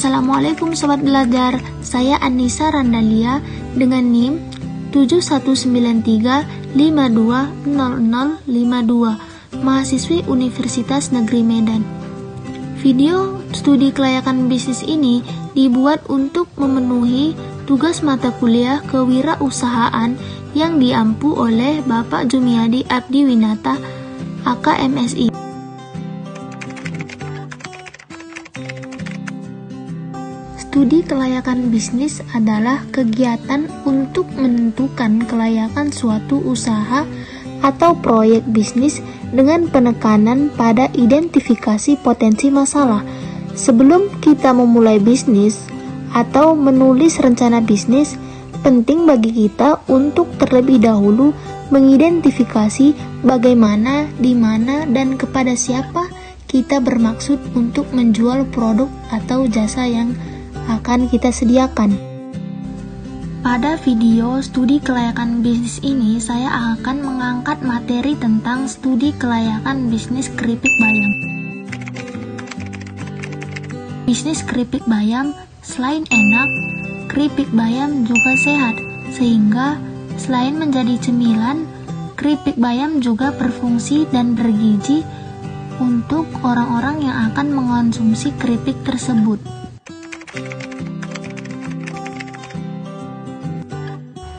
Assalamualaikum Sobat Belajar, saya Anissa Randalia dengan NIM 7193520052, mahasiswi Universitas Negeri Medan. Video studi kelayakan bisnis ini dibuat untuk memenuhi tugas mata kuliah kewirausahaan yang diampu oleh Bapak Jumiadi Abdi Winata, AKMSI. Studi kelayakan bisnis adalah kegiatan untuk menentukan kelayakan suatu usaha atau proyek bisnis dengan penekanan pada identifikasi potensi masalah. Sebelum kita memulai bisnis atau menulis rencana bisnis, penting bagi kita untuk terlebih dahulu mengidentifikasi bagaimana, di mana, dan kepada siapa kita bermaksud untuk menjual produk atau jasa yang akan kita sediakan. Pada video studi kelayakan bisnis ini, saya akan mengangkat materi tentang studi kelayakan bisnis keripik bayam. Bisnis keripik bayam selain enak, keripik bayam juga sehat, sehingga selain menjadi cemilan, keripik bayam juga berfungsi dan bergizi untuk orang-orang yang akan mengonsumsi keripik tersebut.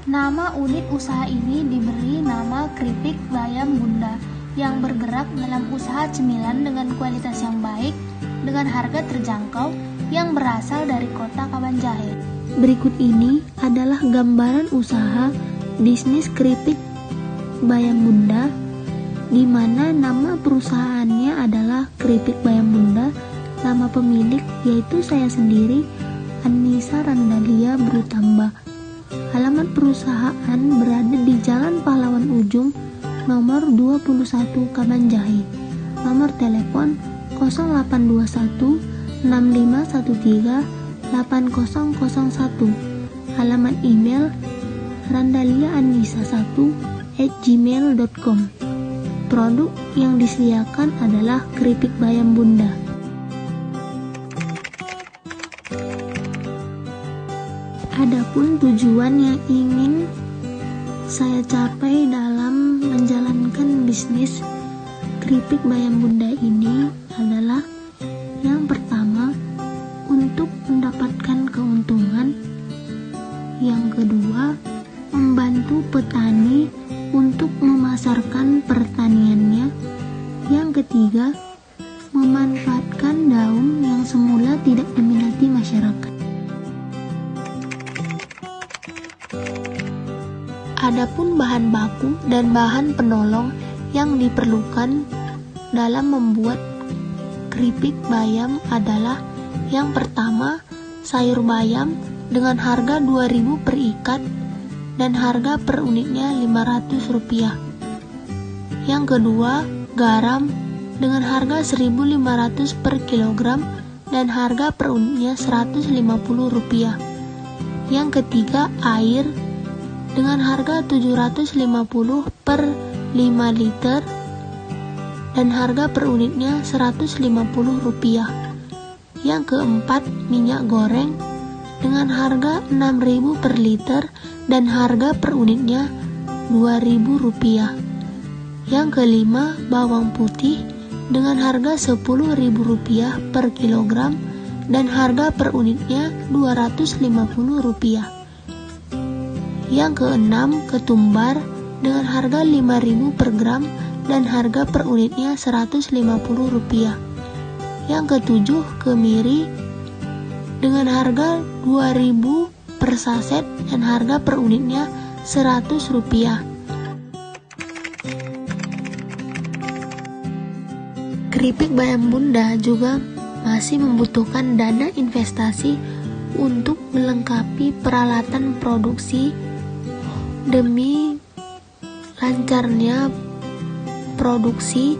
Nama unit usaha ini diberi nama Keripik Bayam Bunda yang bergerak dalam usaha cemilan dengan kualitas yang baik dengan harga terjangkau yang berasal dari kota Kabanjahe. Berikut ini adalah gambaran usaha bisnis Keripik Bayam Bunda, di mana nama perusahaannya adalah Keripik Bayam Bunda. Nama pemilik yaitu saya sendiri, Anissa Randalia Brutamba. Alamat perusahaan berada di Jalan Pahlawan Ujung, nomor 21 Kabanjahe. Nomor telepon 0821 6513 8001. Alamat email randaliaanissa1@gmail.com. Produk yang disediakan adalah keripik bayam Bunda. Adapun tujuan yang ingin saya capai dalam menjalankan bisnis keripik bayam Bunda ini adalah yang pertama, untuk mendapatkan keuntungan. Yang kedua, membantu petani untuk memasarkan pertaniannya. Yang ketiga, memanfaatkan daun yang semula tidak diminati masyarakat. Adapun bahan baku dan bahan penolong yang diperlukan dalam membuat keripik bayam adalah yang pertama, sayur bayam dengan harga 2.000 per ikat dan harga per unitnya Rp500. Yang kedua, garam dengan harga Rp1.500 per kilogram dan harga per unitnya Rp150. Yang ketiga, air dengan harga Rp750 per 5 liter dan harga per unitnya Rp150. Yang keempat, minyak goreng dengan harga Rp6.000 per liter dan harga per unitnya Rp2.000. Yang kelima, bawang putih dengan harga Rp10.000 per kilogram dan harga per unitnya Rp250. Yang keenam, ketumbar dengan harga Rp5.000 per gram dan harga per unitnya Rp150. Yang ketujuh, kemiri dengan harga Rp2.000 per saset dan harga per unitnya Rp100. Keripik bayam Bunda juga masih membutuhkan dana investasi untuk melengkapi peralatan produksi demi lancarnya produksi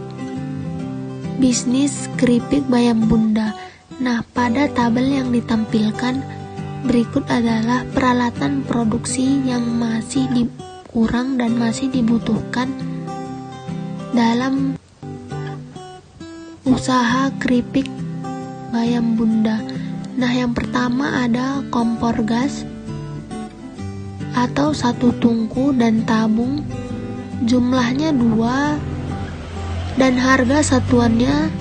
bisnis keripik bayam Bunda. Nah, pada tabel yang ditampilkan berikut adalah peralatan produksi yang masih kurang dan masih dibutuhkan dalam usaha keripik bayam Bunda. Nah, yang pertama ada kompor gas atau satu tungku dan tabung, jumlahnya 2 dan harga satuannya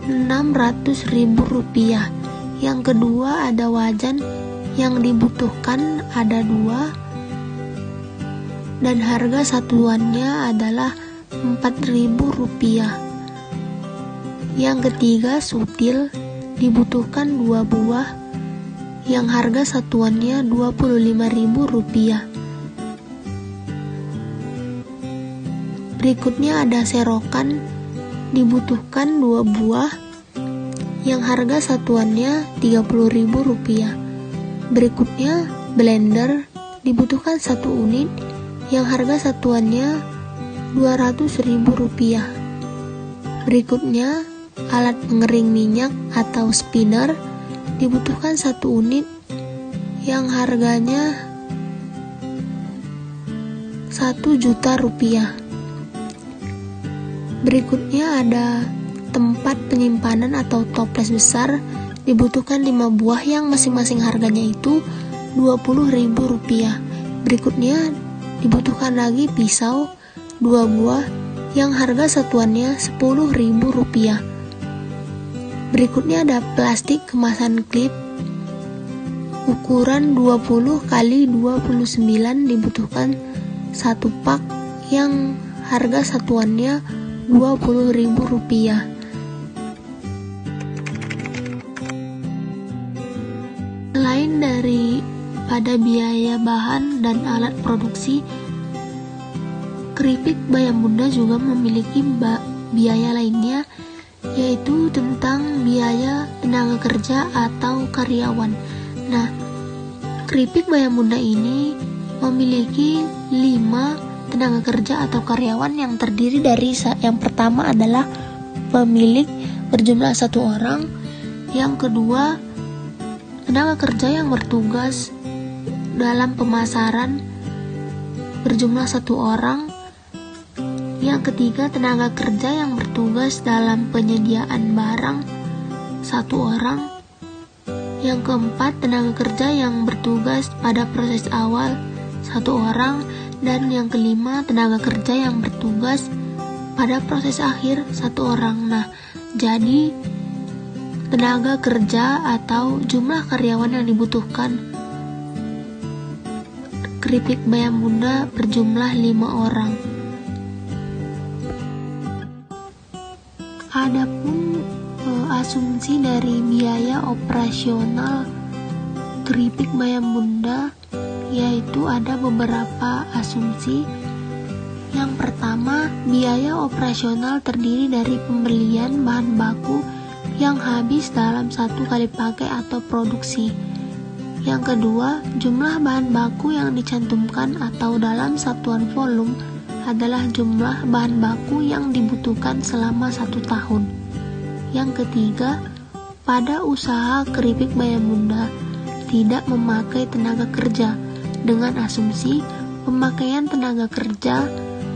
Rp600.000. Yang kedua ada wajan, yang dibutuhkan ada 2 dan harga satuannya adalah Rp4.000. Yang ketiga sutil, dibutuhkan 2 buah, yang harga satuannya Rp25.000. Berikutnya ada serokan, dibutuhkan 2 buah, yang harga satuannya Rp30.000. Berikutnya blender, dibutuhkan 1 unit, yang harga satuannya Rp200.000. Berikutnya alat pengering minyak atau spinner, dibutuhkan 1 unit, yang harganya Rp1.000.000. Berikutnya ada tempat penyimpanan atau toples besar, dibutuhkan 5 buah, yang masing-masing harganya itu Rp20.000. Berikutnya dibutuhkan lagi pisau 2 buah, yang harga satuannya Rp10.000. Berikutnya ada plastik kemasan klip ukuran 20 x 29, dibutuhkan 1 pak, yang harga satuannya Rp20.000. Selain dari pada biaya bahan dan alat produksi, keripik Bayam Bunda juga memiliki biaya lainnya, yaitu tentang biaya tenaga kerja atau karyawan. Nah, keripik Bayam Bunda ini memiliki 5 tenaga kerja atau karyawan, yang terdiri dari yang pertama adalah pemilik berjumlah 1 orang, yang kedua tenaga kerja yang bertugas dalam pemasaran berjumlah 1 orang, yang ketiga tenaga kerja yang bertugas dalam penyediaan barang 1 orang, yang keempat tenaga kerja yang bertugas pada proses awal 1 orang, dan yang kelima tenaga kerja yang bertugas pada proses akhir 1 orang. Nah, jadi tenaga kerja atau jumlah karyawan yang dibutuhkan keripik Bayam Bunda berjumlah 5 orang. Adapun asumsi dari biaya operasional keripik Bayam Bunda, yaitu ada beberapa asumsi. Yang pertama, biaya operasional terdiri dari pembelian bahan baku yang habis dalam 1 kali pakai atau produksi. Yang kedua, jumlah bahan baku yang dicantumkan atau dalam satuan volume adalah jumlah bahan baku yang dibutuhkan selama 1 tahun. Yang ketiga, pada usaha keripik Bayam Bunda tidak memakai tenaga kerja, dengan asumsi pemakaian tenaga kerja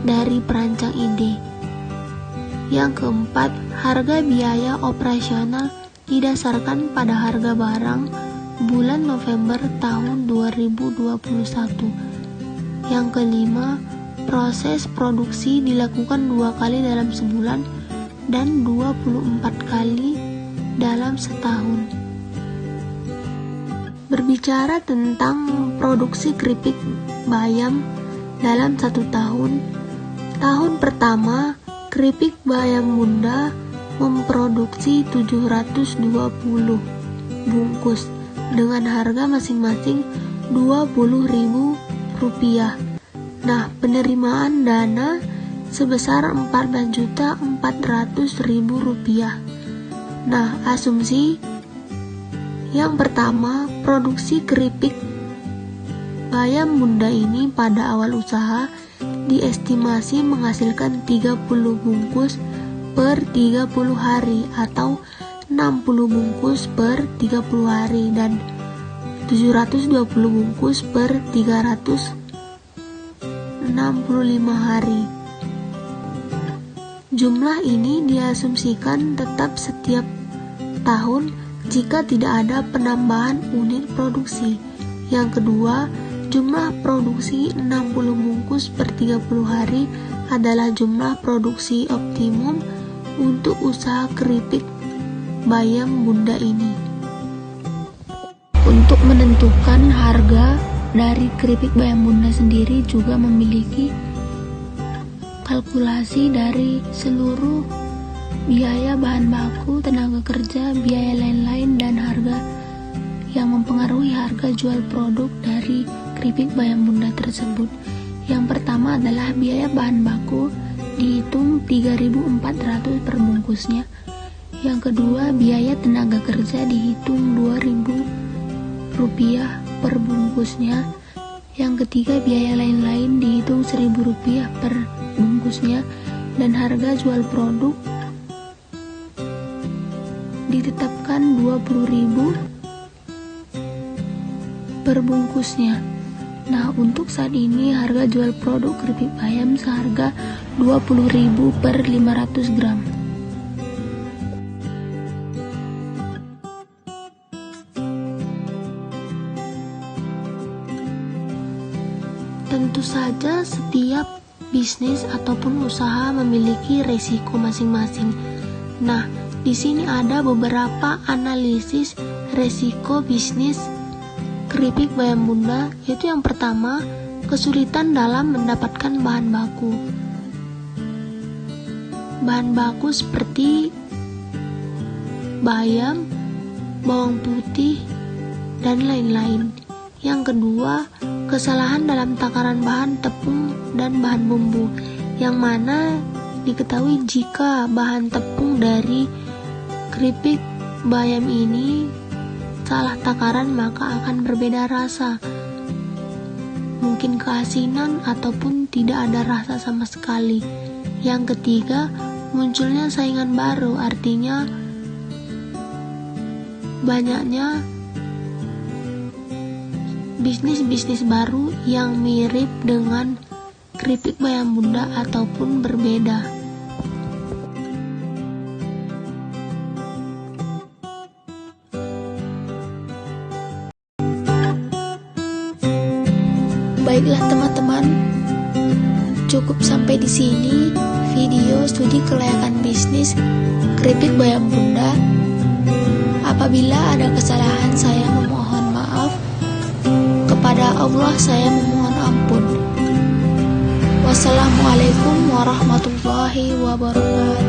dari perancang ide. Yang keempat, harga biaya operasional didasarkan pada harga barang bulan November tahun 2021. Yang kelima, proses produksi dilakukan 2 kali dalam sebulan dan 24 kali dalam setahun. Berbicara tentang produksi keripik bayam dalam 1 tahun, tahun pertama keripik Bayam Bunda memproduksi 720 bungkus dengan harga masing-masing Rp20.000. Nah, penerimaan dana sebesar Rp14.400.000. Nah, asumsi yang pertama, produksi keripik Bayam Bunda ini pada awal usaha diestimasi menghasilkan 30 bungkus per 30 hari atau 60 bungkus per 30 hari dan 720 bungkus per 365 hari. Jumlah ini diasumsikan tetap setiap tahun jika tidak ada penambahan unit produksi. Yang kedua, jumlah produksi 60 bungkus per 30 hari adalah jumlah produksi optimum untuk usaha keripik bayam bunda ini. Untuk menentukan harga dari keripik bayam bunda sendiri juga memiliki kalkulasi dari seluruh biaya bahan baku, tenaga kerja, biaya lain-lain, dan harga yang mempengaruhi harga jual produk dari keripik bayam bunda tersebut. Yang pertama adalah biaya bahan baku, dihitung 3.400 per bungkusnya. Yang kedua, biaya tenaga kerja dihitung Rp2.000 per bungkusnya. Yang ketiga, biaya lain-lain dihitung Rp1.000 per bungkusnya. Dan harga jual produk ditetapkan Rp20.000 per bungkusnya. Nah, untuk saat ini harga jual produk keripik bayam seharga Rp20.000 per 500 gram. Tentu saja setiap bisnis ataupun usaha memiliki resiko masing-masing. Nah, di sini ada beberapa analisis resiko bisnis keripik bayam bunda, yaitu yang pertama, kesulitan dalam mendapatkan bahan baku. Bahan baku seperti bayam, bawang putih, dan lain-lain. Yang kedua, kesalahan dalam takaran bahan tepung dan bahan bumbu, yang mana diketahui jika bahan tepung dari keripik bayam ini salah takaran maka akan berbeda rasa, mungkin keasinan ataupun tidak ada rasa sama sekali. Yang ketiga, munculnya saingan baru, artinya banyaknya bisnis-bisnis baru yang mirip dengan keripik bayam bunda ataupun berbeda. Baiklah teman-teman, cukup sampai di sini video studi kelayakan bisnis keripik bayam bunda. Apabila ada kesalahan, saya memohon maaf. Kepada Allah saya memohon ampun. Wassalamualaikum warahmatullahi wabarakatuh.